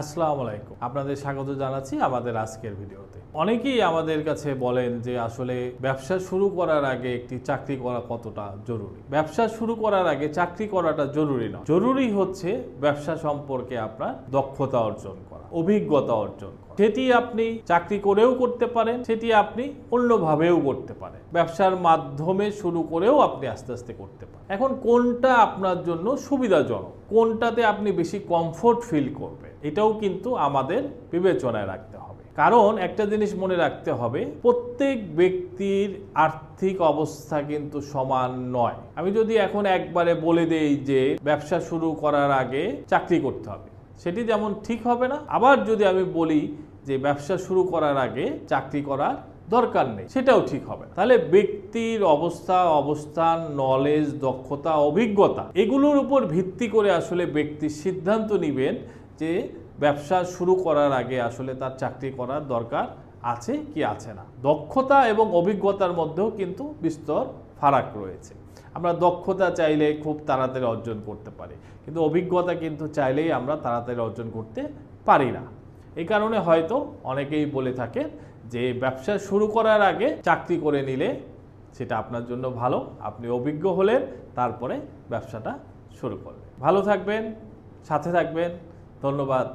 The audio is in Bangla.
আসসালামু আলাইকুম, আপনাদের স্বাগত জানাচ্ছি আমাদের আজকের ভিডিওতে। অনেকেই আমাদের কাছে বলেন যে আসলে ব্যবসা শুরু করার আগে একটি চাকরি করা কতটা জরুরি। ব্যবসা শুরু করার আগে চাকরি করাটা জরুরি নয়, জরুরি হচ্ছে ব্যবসা সম্পর্কে আপনার দক্ষতা অর্জন করা, অভিজ্ঞতা অর্জন করা। সেটি আপনি চাকরি করেও করতে পারেন, সেটি আপনি অন্যভাবেও করতে পারেন, ব্যবসার মাধ্যমে শুরু করেও আপনি আস্তে আস্তে করতে পারেন। এখন কোনটা আপনার জন্য সুবিধাজনক, কোনটাতে আপনি বেশি কমফোর্ট ফিল করবেন, এটাও কিন্তু আমাদের বিবেচনায় রাখতে হবে। কারণ একটা জিনিস মনে রাখতে হবে, প্রত্যেক ব্যক্তির আর্থিক অবস্থা কিন্তু সমান নয়। আমি যদি এখন একবারে বলে দেই যে ব্যবসা শুরু করার আগে চাকরি করতে হবে, সেটি যেমন ঠিক হবে না। আবার যদি আমি বলি যে ব্যবসা শুরু করার আগে চাকরি করার দরকার নেই, সেটাও ঠিক হবে। তাহলে ব্যক্তির অবস্থান, নলেজ, দক্ষতা, অভিজ্ঞতা, এগুলোর উপর ভিত্তি করে আসলে ব্যক্তি সিদ্ধান্ত নেবেন যে ব্যবসা শুরু করার আগে আসলে তার চাকরি করার দরকার আছে কি আছে না। দক্ষতা এবং অভিজ্ঞতার মধ্যেও কিন্তু বিস্তর ফারাক রয়েছে। আমরা দক্ষতা চাইলে খুব তাড়াতাড়ি অর্জন করতে পারি, কিন্তু অভিজ্ঞতা কিন্তু চাইলেই আমরা তাড়াতাড়ি অর্জন করতে পারি না। এই কারণে হয়তো অনেকেই বলে থাকে যে ব্যবসা শুরু করার আগে চাকরি করে নিলে সেটা আপনার জন্য ভালো, আপনি অভিজ্ঞ হলেন তারপরে ব্যবসাটা শুরু করবেন। ভালো থাকবেন, সাথে থাকবেন। ধন্যবাদ।